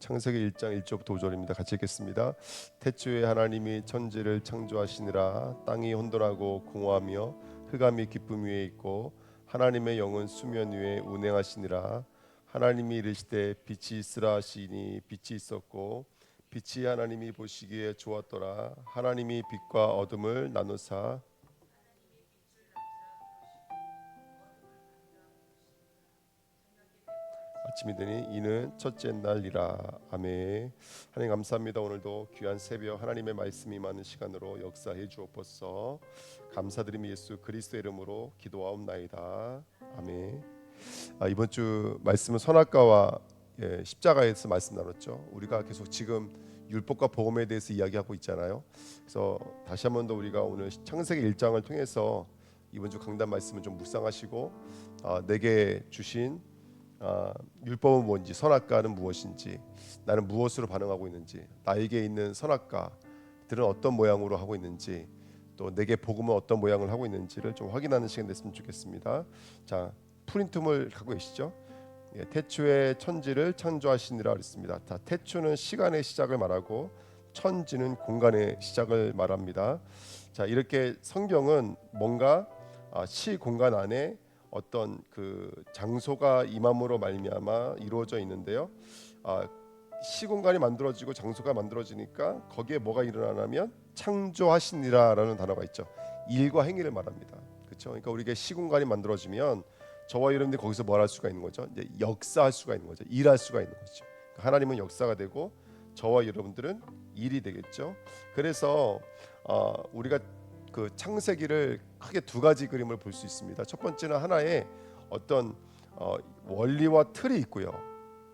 창세기 1장 1절부터 5절입니다. 같이 읽겠습니다. 태초에 하나님이 천지를 창조하시니라. 땅이 혼돈하고 공허하며 흑암이 깊음 위에 있고 하나님의 영은 수면 위에 운행하시니라. 하나님이 이르시되 빛이 있으라 하시니 빛이 있었고 빛이 하나님이 보시기에 좋았더라. 하나님이 빛과 어둠을 나누사 아침이 되니 이는 첫째 날이라. 아멘. 하나님 감사합니다. 오늘도 귀한 새벽 하나님의 말씀이 많은 시간으로 역사해 주옵소서. 감사드리며 예수 그리스도의 이름으로 기도하옵나이다. 아멘. 이번 주 말씀은 선악과와 십자가에서 말씀 나눴죠. 우리가 계속 지금 율법과 복음에 대해서 이야기하고 있잖아요. 그래서 다시 한 번 더 우리가 오늘 창세기 1장을 통해서 이번 주 강단 말씀을 좀 묵상하시고 내게 주신 율법은 뭔지, 선악과는 무엇인지, 나는 무엇으로 반응하고 있는지, 나에게 있는 선악과들은 어떤 모양으로 하고 있는지, 또 내게 복음은 어떤 모양을 하고 있는지를 좀 확인하는 시간 됐으면 좋겠습니다. 자, 프린트물 갖고 계시죠? 태초에 천지를 창조하시니라 그랬습니다. 자, 태초는 시간의 시작을 말하고 천지는 공간의 시작을 말합니다. 자, 이렇게 성경은 뭔가 시 공간 안에 어떤 그 장소가 임함으로 말미암아 이루어져 있는데요. 시공간이 만들어지고 장소가 만들어지니까 거기에 뭐가 일어나냐면 창조하시니라라는 단어가 있죠. 일과 행위를 말합니다. 그렇죠? 그러니까 우리가 시공간이 만들어지면 저와 여러분들이 거기서 뭘 할 수가 있는 거죠? 이제 역사할 수가 있는 거죠. 일할 수가 있는 거죠. 그러니까 하나님은 역사가 되고 저와 여러분들은 일이 되겠죠. 그래서 우리가 그 창세기를 크게 두 가지 그림을 볼 수 있습니다. 첫 번째는 하나의 어떤 원리와 틀이 있고요.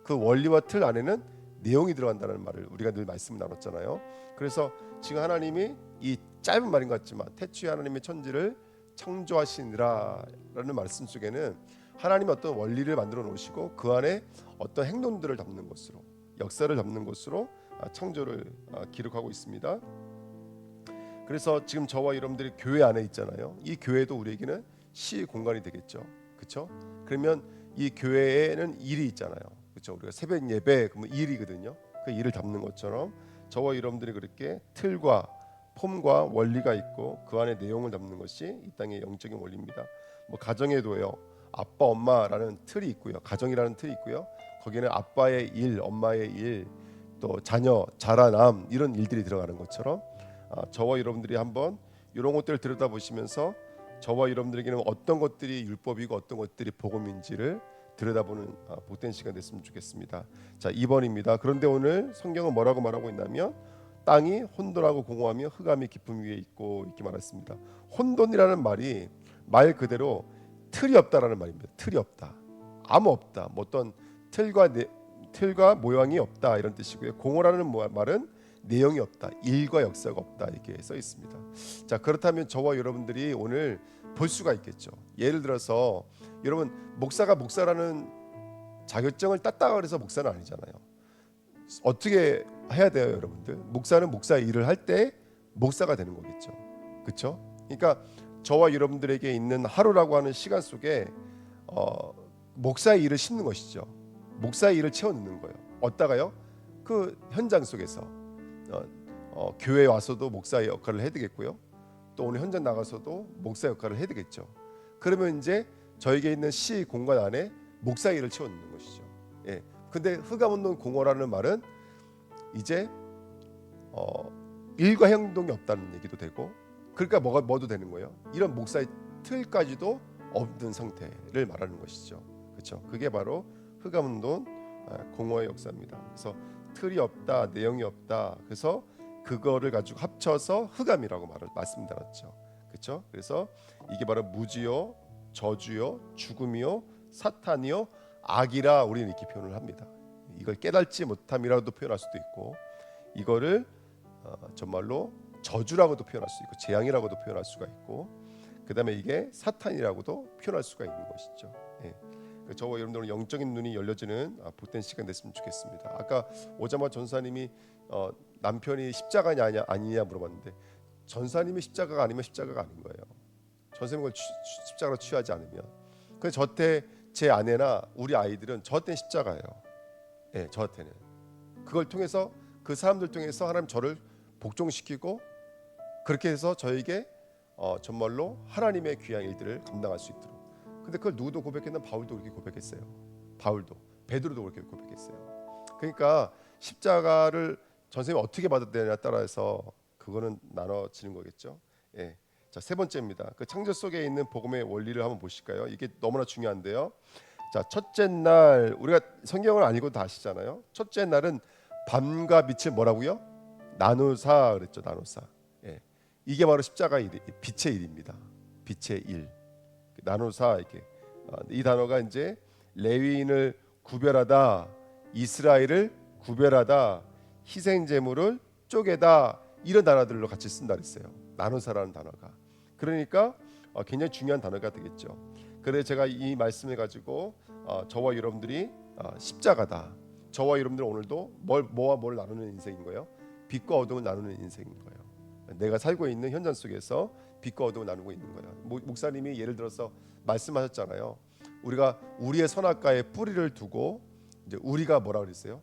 그 원리와 틀 안에는 내용이 들어간다는 말을 우리가 늘 말씀을 나눴잖아요. 그래서 지금 하나님이 이 짧은 말인 것 같지만 태초에 하나님의 천지를 창조하시니라라는 말씀 속에는 하나님이 어떤 원리를 만들어 놓으시고 그 안에 어떤 행동들을 담는 것으로, 역사를 담는 것으로 창조를 기록하고 있습니다. 그래서 지금 저와 여러분들이 교회 안에 있잖아요. 이 교회도 우리에게는 시 공간이 되겠죠. 그렇죠? 그러면 이 교회에는 일이 있잖아요. 그렇죠? 우리가 새벽 예배 그러면 일이거든요. 그 일을 담는 것처럼 저와 여러분들이 그렇게 틀과 폼과 원리가 있고 그 안에 내용을 담는 것이 이 땅의 영적인 원리입니다. 뭐 가정에도요. 아빠 엄마라는 틀이 있고요. 가정이라는 틀이 있고요. 거기는 아빠의 일, 엄마의 일, 또 자녀, 자라남 이런 일들이 들어가는 것처럼 저와 여러분들이 한번 이런 것들을 들여다보시면서 저와 여러분들에게는 어떤 것들이 율법이고 어떤 것들이 복음인지를 들여다보는 복된 시간 됐으면 좋겠습니다. 자, 2번입니다. 그런데 오늘 성경은 뭐라고 말하고 있냐면 땅이 혼돈하고 공허하며 흑암이 깊음 위에 있고 이렇게 말했습니다. 혼돈이라는 말이 말 그대로 틀이 없다라는 말입니다. 틀이 없다. 아무 없다. 뭐 어떤 틀과 모양이 없다 이런 뜻이고요. 공허라는 말은 내용이 없다, 일과 역사가 없다 이렇게 써 있습니다. 자, 그렇다면 저와 여러분들이 오늘 볼 수가 있겠죠. 예를 들어서 여러분 목사라는 자격증을 땄다고 해서 목사는 아니잖아요. 어떻게 해야 돼요, 여러분들? 목사는 목사의 일을 할 때 목사가 되는 거겠죠. 그렇죠? 그러니까 저와 여러분들에게 있는 하루라고 하는 시간 속에 목사의 일을 싣는 것이죠. 목사의 일을 채워 넣는 거예요. 어디다가요? 그 현장 속에서 교회에 와서도 목사의 역할을 해야 되겠고요. 또 오늘 현장 나가서도 목사 역할을 해야 되겠죠. 그러면 이제 저에게 있는 시 공간 안에 목사의 일을 채워 넣는 것이죠. 예. 근데 흑암 혼돈 공허라는 말은 이제 일과 행동이 없다는 얘기도 되고, 그러니까 뭐도 되는 거예요. 이런 목사의 틀까지도 없는 상태를 말하는 것이죠. 그렇죠? 그게 바로 흑암 혼돈 공허의 역사입니다. 그래서 틀이 없다, 내용이 없다. 그래서 그거를 가지고 합쳐서 흑암이라고 말씀드렸죠. 그렇죠? 그래서 이게 바로 무지요, 저주요, 죽음이요, 사탄이요, 악이라 우리는 이렇게 표현을 합니다. 이걸 깨닫지 못함이라고도 표현할 수도 있고, 이거를 정말로 저주라고도 표현할 수 있고, 재앙이라고도 표현할 수가 있고, 그 다음에 이게 사탄이라고도 표현할 수가 있는 것이죠. 예. 저와 여러분들은 영적인 눈이 열려지는 복된 시간 됐으면 좋겠습니다. 아까 오자마 전사님이 남편이 십자가냐 아니냐 물어봤는데, 전사님이 십자가가 아니면 십자가가 아닌 거예요. 전사님이 그걸 십자가로 취하지 않으면. 그래서 저때 제 아내나 우리 아이들은 저때는 십자가예요. 예, 저한테는 그걸 통해서 그 사람들 통해서 하나님 저를 복종시키고 그렇게 해서 저에게 정말로 하나님의 귀한 일들을 감당할 수 있도록. 근데 그걸 누구도 고백했나? 바울도 그렇게 고백했어요. 바울도, 베드로도 그렇게 고백했어요. 그러니까 십자가를 전생이 어떻게 받았느냐에 따라서 그거는 나눠지는 거겠죠. 예. 자, 세 번째입니다. 그 창조 속에 있는 복음의 원리를 한번 보실까요? 이게 너무나 중요한데요. 자, 첫째 날, 우리가 성경을 안 읽어도 다 아시잖아요. 첫째 날은 밤과 빛을 뭐라고요? 나누사 그랬죠. 나누사. 예. 이게 바로 십자가 일, 빛의 일입니다. 빛의 일. 나누사 이렇게. 이 단어가 이제 레위인을 구별하다, 이스라엘을 구별하다, 희생 제물을 쪼개다, 이런 단어들로 같이 쓴다 그랬어요. 나누사라는 단어가. 그러니까 굉장히 중요한 단어가 되겠죠. 그래서 제가 이 말씀을 가지고 저와 여러분들이 십자가다. 저와 여러분들 오늘도 뭐와 뭘 나누는 인생인 거예요. 빛과 어둠을 나누는 인생인 거예요. 내가 살고 있는 현장 속에서 빛과 어둠을 나누고 있는 거예요. 목사님이 예를 들어서 말씀하셨잖아요. 우리가 우리의 선악과에 뿌리를 두고 이제 우리가 뭐라 그랬어요?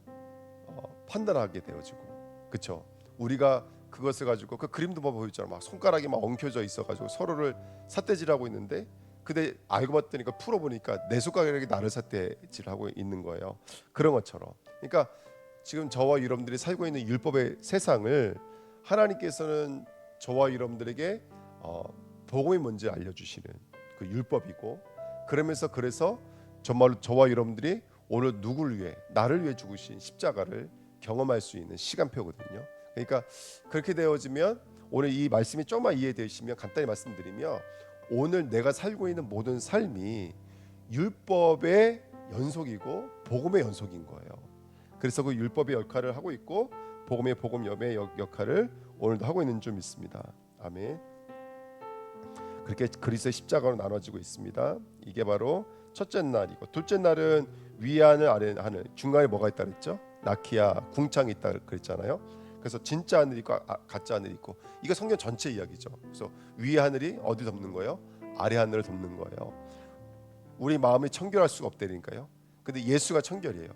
판단하게 되어지고, 그렇죠? 우리가 그것을 가지고 그 그림도 보여줬잖아. 막 손가락이 막 엉켜져 있어가지고 서로를 삿대질하고 있는데, 근데 알고 봤더니 그 풀어보니까 내 손가락이 나를 삿대질하고 있는 거예요. 그런 것처럼. 그러니까 지금 저와 여러분들이 살고 있는 율법의 세상을 하나님께서는 저와 여러분들에게 복음이 뭔지 알려주시는 그 율법이고, 그러면서 그래서 정말로 저와 여러분들이 오늘 누구를 위해, 나를 위해 죽으신 십자가를 경험할 수 있는 시간표거든요. 그러니까 그렇게 되어지면 오늘 이 말씀이 조금만 이해되시면 간단히 말씀드리면, 오늘 내가 살고 있는 모든 삶이 율법의 연속이고 복음의 연속인 거예요. 그래서 그 율법의 역할을 하고 있고 복음의 복음염의 역할을 오늘도 하고 있는 줄 믿습니다. 아멘. 그렇게 그리스도의 십자가로 나눠지고 있습니다. 이게 바로 첫째 날이고, 둘째 날은 위 하늘 아래 하늘, 중간에 뭐가 있다 그랬죠? 나키아 궁창이 있다 그랬잖아요. 그래서 진짜 하늘이 있고 가짜 하늘이 있고, 이거 성경 전체 이야기죠. 그래서 위 하늘이 어디 덮는 거예요? 아래 하늘을 덮는 거예요. 우리 마음이 청결할 수가 없다니까요. 근데 예수가 청결이에요.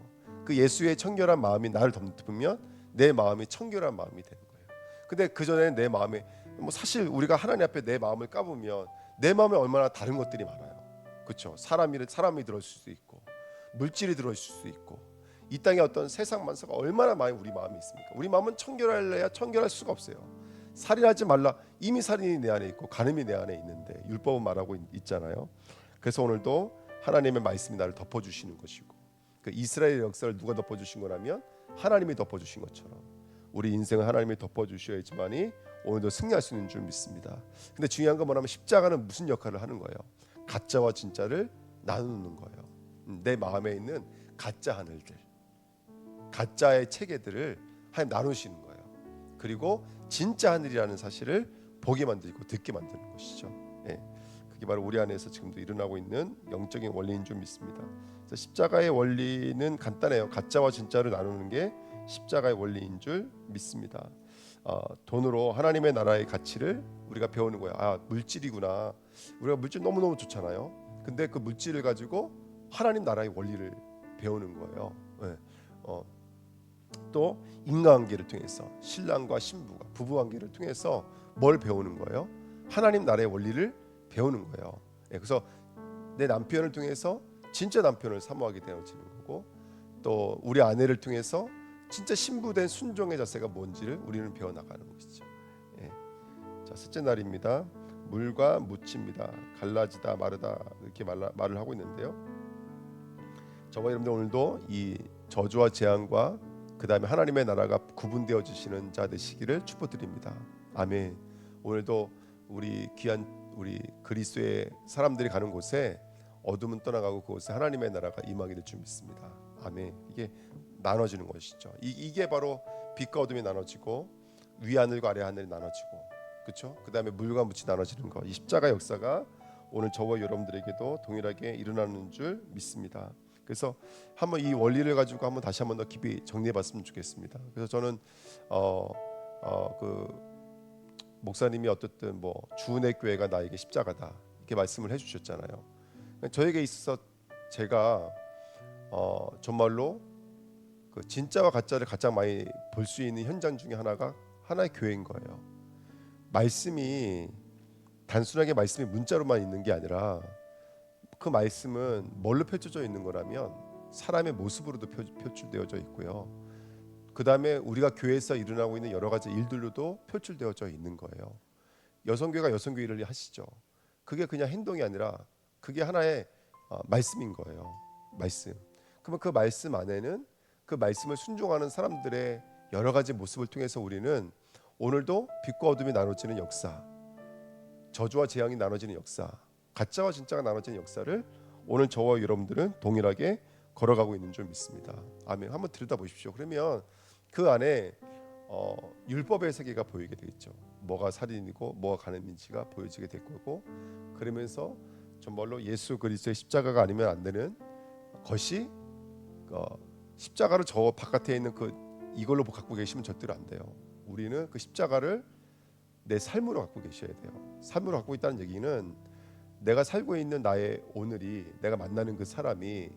그 예수의 청결한 마음이 나를 덮으면 내 마음이 청결한 마음이 되는 거예요. 근데 그 전에는 내 마음에 사실 우리가 하나님 앞에 내 마음을 까보면 내 마음에 얼마나 다른 것들이 많아요. 그렇죠? 사람이 들어있을 수도 있고, 물질이 들어있을 수도 있고, 이 땅에 어떤 세상 만사가 얼마나 많이 우리 마음에 있습니까? 우리 마음은 청결할래야 청결할 수가 없어요. 살인하지 말라. 이미 살인이 내 안에 있고 간음이 내 안에 있는데 율법은 말하고 있잖아요. 그래서 오늘도 하나님의 말씀이 나를 덮어주시는 것이고, 그 이스라엘 역사를 누가 덮어주신 거라면 하나님이 덮어주신 것처럼 우리 인생을 하나님이 덮어주셔야지만이 오늘도 승리할 수 있는 줄 믿습니다. 근데 중요한 건 뭐냐면 십자가는 무슨 역할을 하는 거예요? 가짜와 진짜를 나누는 거예요. 내 마음에 있는 가짜 하늘들, 가짜의 체계들을 하나님 나누시는 거예요. 그리고 진짜 하늘이라는 사실을 보게 만들고 듣게 만드는 것이죠. 예. 그게 바로 우리 안에서 지금도 일어나고 있는 영적인 원리인 줄 믿습니다. 그래서 십자가의 원리는 간단해요. 가짜와 진짜를 나누는 게 십자가의 원리인 줄 믿습니다. 돈으로 하나님의 나라의 가치를 우리가 배우는 거야. 물질이구나. 우리가 물질 너무너무 좋잖아요. 근데 그 물질을 가지고 하나님 나라의 원리를 배우는 거예요. 네. 또 인간관계를 통해서 신랑과 신부가 부부관계를 통해서 뭘 배우는 거예요? 하나님 나라의 원리를 배우는 거예요. 네. 그래서 내 남편을 통해서 진짜 남편을 사모하게 되어지는 거고, 또 우리 아내를 통해서 진짜 신부된 순종의 자세가 뭔지를 우리는 배워나가는 것이죠. 예. 자, 셋째 날입니다. 물과 묻힙니다. 갈라지다 마르다 이렇게 말을 하고 있는데요. 저와 여러분들 오늘도 이 저주와 재앙과 그 다음에 하나님의 나라가 구분되어지시는 자 되시기를 축복드립니다. 아멘. 오늘도 우리 귀한 우리 그리스도의 사람들이 가는 곳에 어둠은 떠나가고 그곳에 하나님의 나라가 임하게 될 줄 믿습니다. 아멘. 이게 나눠지는 것이죠. 이게 바로 빛과 어둠이 나눠지고 위 하늘과 아래 하늘이 나눠지고, 그렇죠? 그 다음에 물과 묻이 나눠지는 것. 이 십자가 역사가 오늘 저와 여러분들에게도 동일하게 일어나는 줄 믿습니다. 그래서 한번 이 원리를 가지고 한번 다시 한번 더 깊이 정리해봤으면 좋겠습니다. 그래서 저는 그 목사님이 어떻든 주은혜 교회가 나에게 십자가다 이렇게 말씀을 해주셨잖아요. 저에게 있어서 제가 정말로 그 진짜와 가짜를 가장 많이 볼 수 있는 현장 중에 하나가 하나의 교회인 거예요. 말씀이 단순하게 말씀이 문자로만 있는 게 아니라 그 말씀은 뭘로 펼쳐져 있는 거라면 사람의 모습으로도 표출되어져 있고요. 그 다음에 우리가 교회에서 일어나고 있는 여러 가지 일들로도 표출되어져 있는 거예요. 여성교회가 여성교회 일을 하시죠. 그게 그냥 행동이 아니라 그게 하나의 말씀인 거예요. 말씀. 그러면 그 말씀 안에는 그 말씀을 순종하는 사람들의 여러 가지 모습을 통해서 우리는 오늘도 빛과 어둠이 나눠지는 역사, 저주와 재앙이 나눠지는 역사, 가짜와 진짜가 나눠지는 역사를 오늘 저와 여러분들은 동일하게 걸어가고 있는 줄 믿습니다. 아멘. 한번 들여다보십시오. 그러면 그 안에 율법의 세계가 보이게 되겠죠. 뭐가 살인이고 뭐가 간음인지가 보여지게 될 거고, 그러면서 정말로 예수 그리스도의 십자가가 아니면 안 되는 것이 십자가를 저 바깥에 있는 그 이걸로 갖고 계시면 절대로 안 돼요. 우리는 그 십자가를 내 삶으로 갖고 계셔야 돼요. 삶으로 갖고 있다는 얘기는 내가 살고 있는 나의 오늘이, 내가 만나는 그 사람이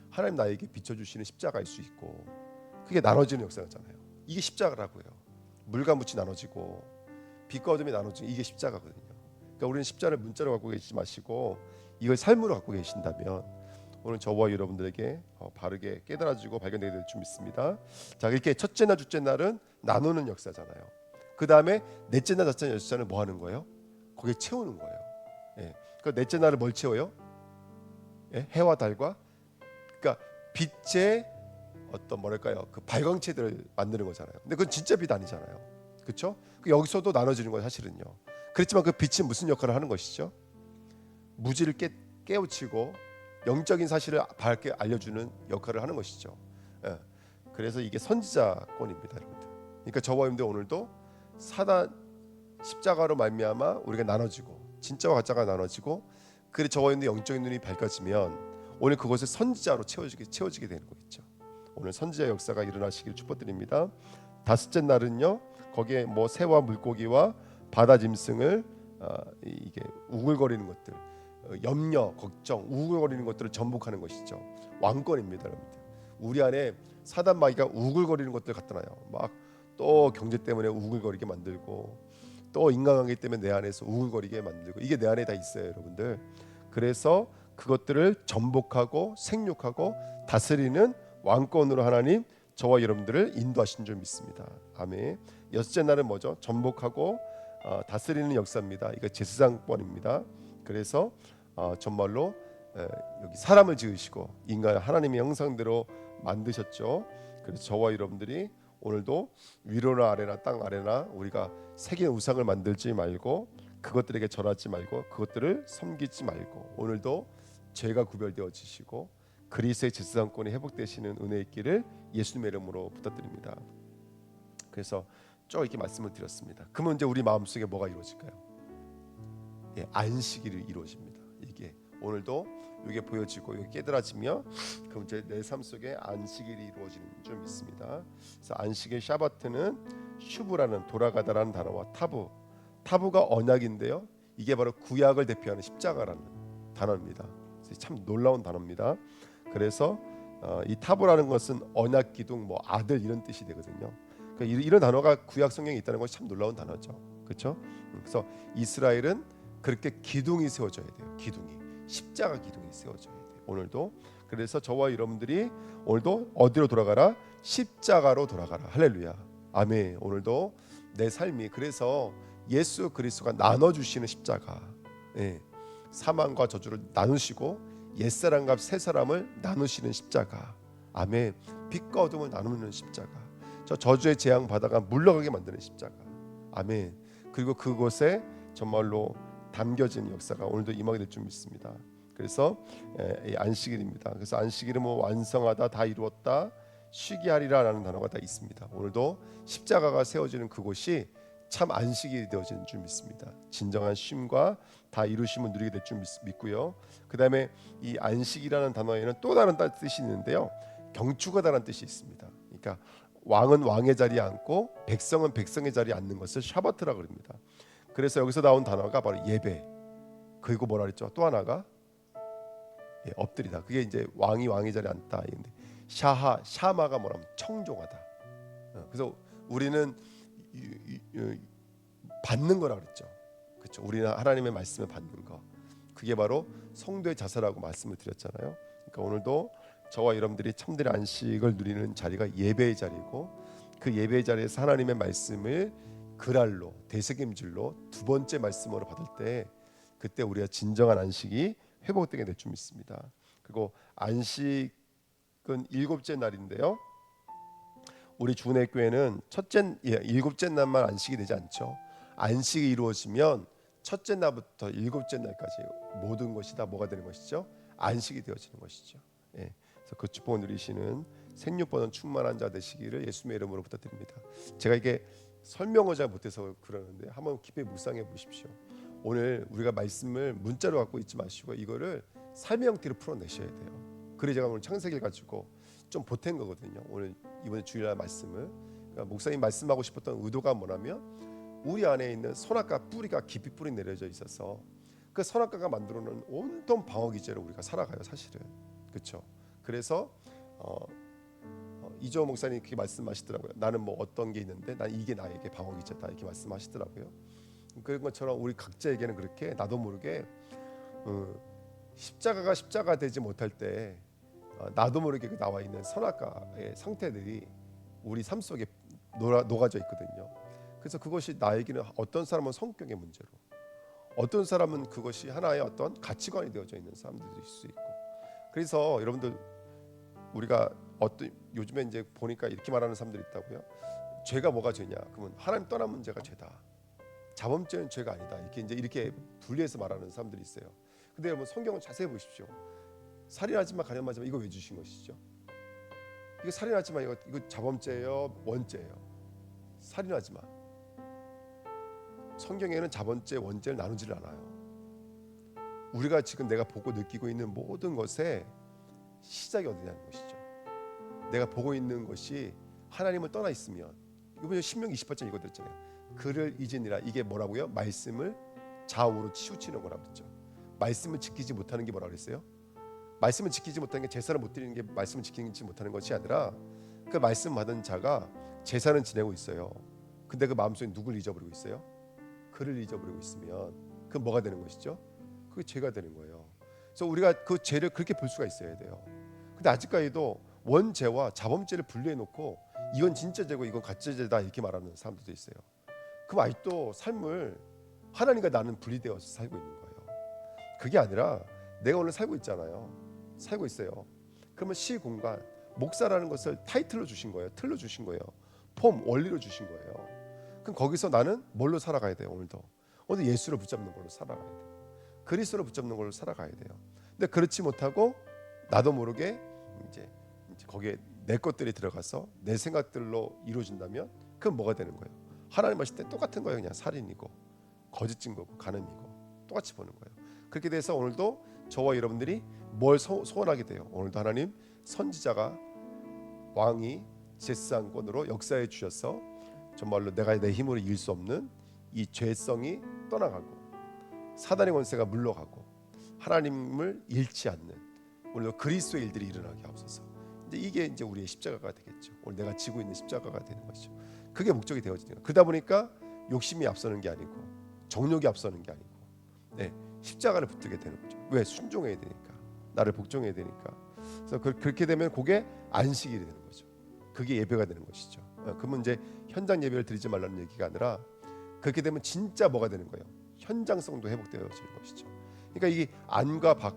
하나님 나에게 비춰주시는 십자가일 수 있고, 그게 나눠지는 역사잖아요. 이게 십자가라고요. 물과 묻이 나눠지고 빛과 어둠이 나눠지는 이게 십자가거든요. 그러니까 우리는 십자가를 문자로 갖고 계시지 마시고 이걸 삶으로 갖고 계신다면 오늘 저와 여러분들에게 바르게 깨달아지고 발견되게 될 줄 믿습니다. 자, 이렇게 첫째 날, 둘째 날은 나누는 역사잖아요. 그 다음에 넷째 날, 다섯째 날, 여섯째 날은 뭐 하는 거예요? 거기에 채우는 거예요. 예. 그 넷째 날을 뭘 채워요? 예? 해와 달과, 그러니까 빛의 어떤 뭐랄까요, 그 발광체들을 만드는 거잖아요. 근데 그건 진짜 빛 아니잖아요, 그렇죠? 여기서도 나눠지는 거예요, 사실은요. 그렇지만 그 빛이 무슨 역할을 하는 것이죠? 무지를 깨우치고 영적인 사실을 밝게 알려주는 역할을 하는 것이죠. 예. 그래서 이게 선지자권입니다, 여러분들. 그러니까 저와 여러분들 오늘도 사단 십자가로 말미암아 우리가 나눠지고 진짜와 가짜가 나눠지고, 그래 저와 여러분들 영적인 눈이 밝아지면 오늘 그것을 선지자로 채워지게 되는 거겠죠. 오늘 선지자 역사가 일어나시길 축복드립니다. 다섯째 날은요, 거기에 뭐 새와 물고기와 바다 짐승을 이게 우글거리는 것들, 염려, 걱정, 우글거리는 것들을 전복하는 것이죠. 왕권입니다, 여러분들. 우리 안에 사단 마귀가 우글거리는 것들 갖다 놔요. 막 또 경제 때문에 우글거리게 만들고, 또 인간관계 때문에 내 안에서 우글거리게 만들고, 이게 내 안에 다 있어요, 여러분들. 그래서 그것들을 전복하고 생육하고 다스리는 왕권으로 하나님 저와 여러분들을 인도하신 줄 믿습니다. 아멘. 여섯째 날은 뭐죠? 전복하고 다스리는 역사입니다. 이거 제사장권입니다. 그래서 정말로 여기 사람을 지으시고 인간을 하나님의 형상대로 만드셨죠. 그래서 저와 여러분들이 오늘도 위로나 아래나 땅 아래나 우리가 새긴 우상을 만들지 말고, 그것들에게 절하지 말고, 그것들을 섬기지 말고, 오늘도 죄가 구별되어지시고 그리스도의 제사장권이 회복되시는 은혜 있기를 예수님의 이름으로 부탁드립니다. 그래서 쭉 이렇게 말씀을 드렸습니다. 그러면 이제 우리 마음속에 뭐가 이루어질까요? 예, 안식이 이루어집니다. 이게 오늘도 이게 보여지고 이게 깨달아지며, 그럼 이제 내 삶 속에 안식이 이루어지는 줄 믿습니다. 그래서 안식의 샤바트는 슈브라는 돌아가다라는 단어와 타부가 언약인데요, 이게 바로 구약을 대표하는 십자가라는 단어입니다. 참 놀라운 단어입니다. 그래서 이 타부라는 것은 언약, 기둥, 뭐 아들 이런 뜻이 되거든요. 그러니까 이런 단어가 구약 성경에 있다는 것이 참 놀라운 단어죠, 그렇죠? 그래서 이스라엘은 그렇게 기둥이 세워져야 돼요. 십자가 기둥이 세워져야 돼요. 오늘도. 그래서 저와 여러분들이 오늘도 어디로 돌아가라? 십자가로 돌아가라. 할렐루야. 아멘. 오늘도 내 삶이, 그래서 예수 그리스도가 나눠주시는 십자가, 예. 사망과 저주를 나누시고 옛사람과 새사람을 나누시는 십자가. 아멘. 빛과 어둠을 나누는 십자가. 저 저주의 재앙 바다가 물러가게 만드는 십자가. 아멘. 그리고 그곳에 정말로 담겨진 역사가 오늘도 임하게 될 줄 믿습니다. 그래서 안식일입니다. 그래서 안식일은 뭐 완성하다, 다 이루었다, 쉬게 하리라라는 단어가 다 있습니다. 오늘도 십자가가 세워지는 그곳이 참 안식일이 되어지는 줄 믿습니다. 진정한 쉼과 다 이루심을 누리게 될 줄 믿고요. 그 다음에 이 안식이라는 단어에는 또 다른 뜻이 있는데요, 경축하다라는 뜻이 있습니다. 그러니까 왕은 왕의 자리에 앉고 백성은 백성의 자리에 앉는 것을 샤바트라고 합니다. 그래서 여기서 나온 단어가 바로 예배, 그리고 뭐라 그랬죠? 또 하나가 엎드리다. 그게 이제 왕이 자리에 앉다. 근데 샤마가 뭐냐면 청종하다. 그래서 우리는 받는 거라 그랬죠. 그렇죠. 우리는 하나님의 말씀을 받는 거. 그게 바로 성도의 자세라고 말씀을 드렸잖아요. 그러니까 오늘도 저와 여러분들이 참된 안식을 누리는 자리가 예배의 자리고, 그 예배의 자리에서 하나님의 말씀을 그랄로 되새김질로 두 번째 말씀으로 받을 때, 그때 우리가 진정한 안식이 회복되게 될 줄 믿습니다. 그리고 안식은 일곱째 날인데요. 우리 주은혜 교회는 일곱째 날만 안식이 되지 않죠. 안식이 이루어지면 첫째 날부터 일곱째 날까지 모든 것이 다 뭐가 되는 것이죠? 안식이 되어지는 것이죠. 그래서 그 축복을 누리시는 생육번원 충만한 자 되시기를 예수님의 이름으로 부탁드립니다. 제가 이게 설명을 잘 못해서 그러는데 한번 깊이 묵상해 보십시오. 오늘 우리가 말씀을 문자로 갖고 있지 마시고 이거를 삶의 형태로 풀어내셔야 돼요. 그래 제가 오늘 창세기를 가지고 좀 보탠 거거든요. 오늘 이번에 주일날 말씀을, 그러니까 목사님 말씀하고 싶었던 의도가 뭐냐면, 우리 안에 있는 선악과 뿌리가 깊이 뿌리 내려져 있어서 그 선악과가 만들어놓은 온통 방어기제로 우리가 살아가요, 사실은. 그렇죠? 그래서 이조 목사님 그렇게 말씀하시더라고요. 나는 뭐 어떤 게 있는데 난 이게 나에게 방어기제다, 이렇게 말씀하시더라고요. 그런 것처럼 우리 각자에게는 그렇게 나도 모르게 십자가가 십자가 되지 못할 때 나도 모르게 나와 있는 선악과의 상태들이 우리 삶 속에 녹아져 있거든요. 그래서 그것이 나에게는 어떤 사람은 성격의 문제로, 어떤 사람은 그것이 하나의 어떤 가치관이 되어져 있는 사람들도 있을 수 있고. 그래서 여러분들 우리가 요즘에 이제 보니까 이렇게 말하는 사람들이 있다고요. 죄가 뭐가 죄냐? 그러면 하나님 떠난 문제가 죄다. 자범죄는 죄가 아니다. 이렇게 분리해서 말하는 사람들이 있어요. 근데 여러분 성경을 자세히 보십시오. 살인하지 마, 가늠하지 마, 이거 왜 주신 것이죠? 이거 살인하지 마, 이거 자범죄예요, 원죄예요. 살인하지 마. 성경에는 자범죄, 원죄를 나누지를 않아요. 우리가 지금 내가 보고 느끼고 있는 모든 것의 시작이 어디냐는 것이죠. 내가 보고 있는 것이 하나님을 떠나 있으면, 이번에 신명기 28장 이거 들었잖아요. 그를 잊으니라. 이게 뭐라고요? 말씀을 좌우로 치우치는 거라고 그랬죠. 말씀을 지키지 못하는 게 뭐라고 그랬어요? 말씀을 지키지 못하는 게, 제사를 못 드리는 게 말씀을 지키지 못하는 것이 아니라, 그 말씀 받은 자가 제사는 지내고 있어요. 근데 그 마음속에 누굴 잊어버리고 있어요? 그를 잊어버리고 있으면 그 뭐가 되는 것이죠? 그게 죄가 되는 거예요. 그래서 우리가 그 죄를 그렇게 볼 수가 있어야 돼요. 근데 아직까지도 원죄와 자범죄를 분리해 놓고 이건 진짜 죄고 이건 가짜 죄다 이렇게 말하는 사람들도 있어요. 그럼 아직도 삶을 하나님과 나는 분리되어서 살고 있는 거예요. 그게 아니라 내가 오늘 살고 있잖아요. 살고 있어요. 그러면 시공간, 목사라는 것을 타이틀로 주신 거예요. 틀로 주신 거예요. 폼, 원리로 주신 거예요. 그럼 거기서 나는 뭘로 살아가야 돼요? 오늘 예수를 붙잡는 걸로 살아가야 돼요. 그리스도를 붙잡는 걸로 살아가야 돼요. 근데 그렇지 못하고 나도 모르게 이제 거기에 내 것들이 들어가서 내 생각들로 이루어진다면 그건 뭐가 되는 거예요? 하나님 하실 때 똑같은 거예요. 그냥 살인이고 거짓 증거고 간음이고 똑같이 보는 거예요. 그렇게 돼서 오늘도 저와 여러분들이 뭘 소원하게 돼요? 오늘도 하나님 선지자가 왕이 제사장권으로 역사해 주셔서 정말로 내가 내 힘으로 이길 수 없는 이 죄성이 떠나가고 사단의 권세가 물러가고 하나님을 잃지 않는 오늘도 그리스도의 일들이 일어나게 하옵소서. 이게 이제 우리의 십자가가 되겠죠. 오늘 내가 지고 있는 십자가가 되는 것이죠. 그게 목적이 되어지는 거예요. 그러다 보니까 욕심이 앞서는 게 아니고 정욕이 앞서는 게 아니고 십자가를 붙들게 되는 거죠. 왜? 순종해야 되니까, 나를 복종해야 되니까. 그래서 그렇게 되면 그게 안식이 되는 거죠. 그게 예배가 되는 것이죠. 그러면 이제 현장 예배를 드리지 말라는 얘기가 아니라 그렇게 되면 진짜 뭐가 되는 거예요? 현장성도 회복되어지는 것이죠. 그러니까 이 안과 밖,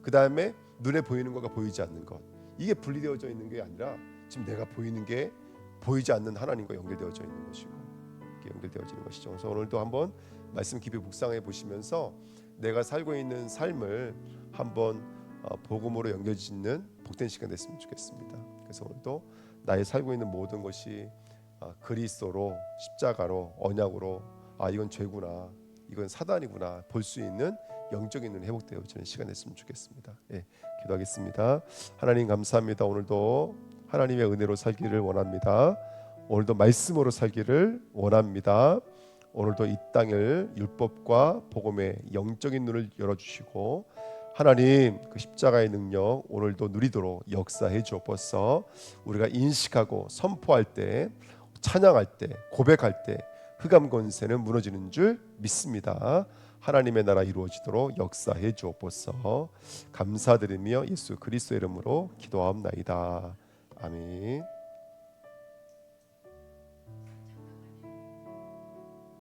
그 다음에 눈에 보이는 것과 보이지 않는 것, 이게 분리되어져 있는 게 아니라 지금 내가 보이는 게 보이지 않는 하나님과 연결되어져 있는 것이고 이렇게 연결되어지는 것이죠. 그래서 오늘도 한번 말씀 깊이 묵상해 보시면서 내가 살고 있는 삶을 한번 복음으로 연결짓는 복된 시간 됐으면 좋겠습니다. 그래서 오늘도 나의 살고 있는 모든 것이 그리스도로, 십자가로, 언약으로, 이건 죄구나, 이건 사단이구나 볼 수 있는 영적인 눈이 회복되어지는 시간 됐으면 좋겠습니다. 기도하겠습니다. 하나님 감사합니다. 오늘도 하나님의 은혜로 살기를 원합니다. 오늘도 말씀으로 살기를 원합니다. 오늘도 이 땅을 율법과 복음의 영적인 눈을 열어주시고 하나님 그 십자가의 능력 오늘도 누리도록 역사해 주옵소서. 우리가 인식하고 선포할 때, 찬양할 때, 고백할 때 흑암 권세는 무너지는 줄 믿습니다. 하나님의 나라 이루어지도록 역사해 주옵소서. 감사드리며 예수 그리스도의 이름으로 기도하옵나이다. 아멘.